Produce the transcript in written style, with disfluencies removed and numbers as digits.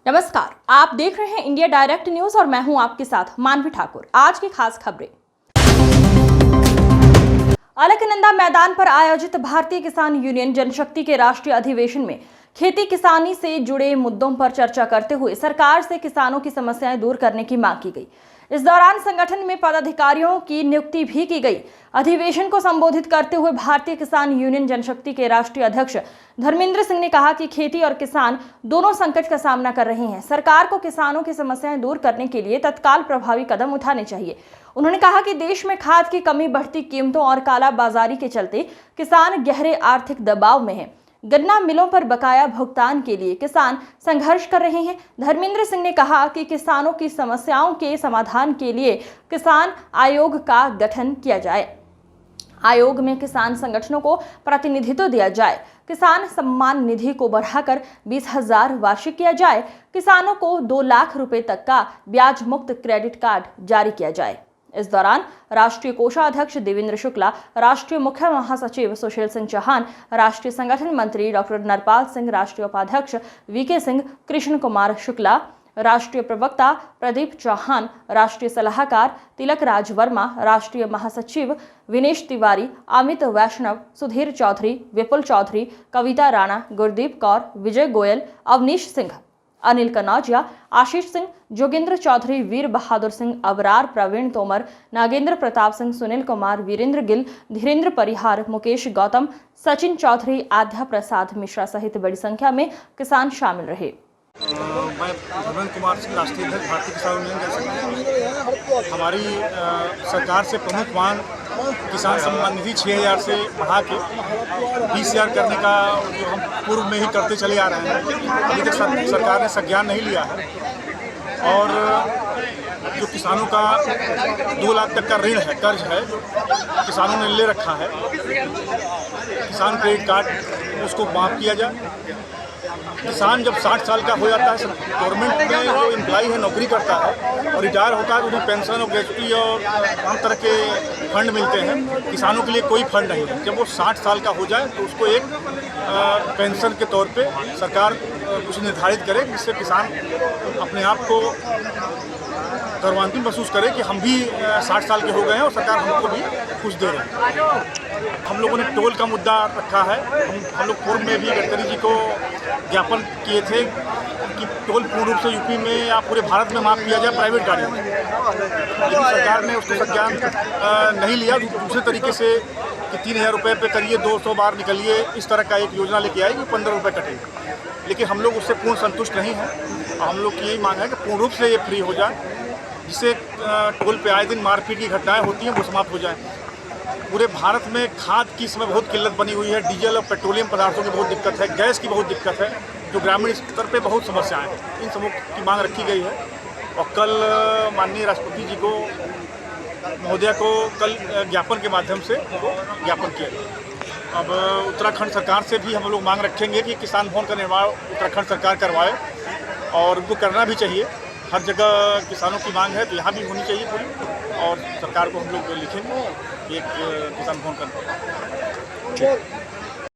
नमस्कार, आप देख रहे हैं इंडिया डायरेक्ट न्यूज और मैं हूं आपके साथ मानवी ठाकुर। आज की खास खबरें। अलकनंदा मैदान पर आयोजित भारतीय किसान यूनियन जनशक्ति के राष्ट्रीय अधिवेशन में खेती किसानी से जुड़े मुद्दों पर चर्चा करते हुए सरकार से किसानों की समस्याएं दूर करने की मांग की गई। इस दौरान संगठन में पदाधिकारियों की नियुक्ति भी की गई। अधिवेशन को संबोधित करते हुए भारतीय किसान यूनियन जनशक्ति के राष्ट्रीय अध्यक्ष धर्मेंद्र सिंह ने कहा कि खेती और किसान दोनों संकट का सामना कर रहे हैं। सरकार को किसानों की समस्याएं दूर करने के लिए तत्काल प्रभावी कदम उठाने चाहिए। उन्होंने कहा कि देश में खाद की कमी, बढ़ती कीमतों और काला बाजारी के चलते किसान गहरे आर्थिक दबाव में हैं। गन्ना मिलों पर बकाया भुगतान के लिए किसान संघर्ष कर रहे हैं। धर्मेंद्र सिंह ने कहा कि किसानों की समस्याओं के समाधान के लिए किसान आयोग का गठन किया जाए। आयोग में किसान संगठनों को प्रतिनिधित्व दिया जाए। किसान सम्मान निधि को बढ़ाकर 20,000 वार्षिक किया जाए। किसानों को 2 लाख रुपए तक का ब्याज मुक्त क्रेडिट कार्ड जारी किया जाए। इस दौरान राष्ट्रीय कोषाध्यक्ष देवेंद्र शुक्ला, राष्ट्रीय मुख्य महासचिव सुशील सिंह चौहान, राष्ट्रीय संगठन मंत्री डॉक्टर नरपाल सिंह, राष्ट्रीय उपाध्यक्ष वीके सिंह, कृष्ण कुमार शुक्ला, राष्ट्रीय प्रवक्ता प्रदीप चौहान, राष्ट्रीय सलाहकार तिलक राज वर्मा, राष्ट्रीय महासचिव विनेश तिवारी, अमित वैष्णव, सुधीर चौधरी, विपुल चौधरी, कविता राणा, गुरदीप कौर, विजय गोयल, अवनीश सिंह, अनिल कनौजिया, आशीष सिंह, जोगेंद्र चौधरी, वीर बहादुर सिंह, अबरार, प्रवीण तोमर, नागेंद्र प्रताप सिंह, सुनील कुमार, वीरेंद्र गिल, धीरेंद्र परिहार, मुकेश गौतम, सचिन चौधरी, आध्या प्रसाद मिश्रा सहित बड़ी संख्या में किसान शामिल रहे। मैं धर्मेंद्र कुमार सिंह, राष्ट्रीय अध्यक्ष भारतीय किसान यूनियन जनशक्ति। हमारी सरकार से प्रमुख मांग किसान सम्मान निधि 6,000 से बढ़ा के 20,000 करने का जो हम पूर्व में ही करते चले आ रहे हैं। अभी तक सरकार ने संज्ञान नहीं लिया है और जो किसानों का 2 लाख तक का ऋण है, कर्ज है, किसानों ने ले रखा है। किसान क्रेडिट कार्ड उसको माफ़ किया जाए। किसान जब 60 साल का हो जाता है, गवर्नमेंट में जो एम्प्लॉई है, नौकरी करता है और रिटायर होता है तो उन्हें पेंशन और ग्रेच्युटी और तमाम तरह के फंड मिलते हैं। किसानों के लिए कोई फंड नहीं है। जब वो 60 साल का हो जाए तो उसको एक पेंशन के तौर पे सरकार कुछ निर्धारित करे जिससे किसान अपने आप को गौरवान्वित महसूस करे कि हम भी 60 साल के हो गए हैं और सरकार हमको भी कुछ दे रही है। हम लोगों ने टोल का मुद्दा रखा है। हम लोग पूर्व में भी गडकरी जी को ज्ञापन किए थे कि टोल पूर्ण रूप से यूपी में या पूरे भारत में माफ़ किया जाए प्राइवेट गाड़ियों में, लेकिन सरकार ने उसको संज्ञान नहीं लिया। दूसरे तरीके से कि 3,000 रुपये पे करिए, 200 बार निकलिए, इस तरह का एक योजना लेके आई कि 15 रुपये कटेंगे। लेकिन हम लोग उससे पूर्ण संतुष्ट नहीं हैं और हम लोग की यही मांग है कि पूर्ण रूप से ये फ्री हो जाए, जिससे टोल पे आए दिन मारपीट की घटनाएँ होती हैं वो समाप्त हो जाए। पूरे भारत में खाद की इसमें बहुत किल्लत बनी हुई है। डीजल और पेट्रोलियम पदार्थों की बहुत दिक्कत है, गैस की बहुत दिक्कत है, जो ग्रामीण स्तर पे बहुत समस्याएं हैं। इन सबों की मांग रखी गई है और कल माननीय राष्ट्रपति जी को महोदया को कल ज्ञापन के माध्यम से ज्ञापन किया गया। अब उत्तराखंड सरकार से भी हम लोग मांग रखेंगे कि किसान भवन का निर्माण उत्तराखंड सरकार करवाए और उनको करना भी चाहिए। हर जगह किसानों की मांग है तो यहाँ भी होनी चाहिए पूरी, और सरकार को हम लोग लिखेंगे कि एक किसान भवन करना।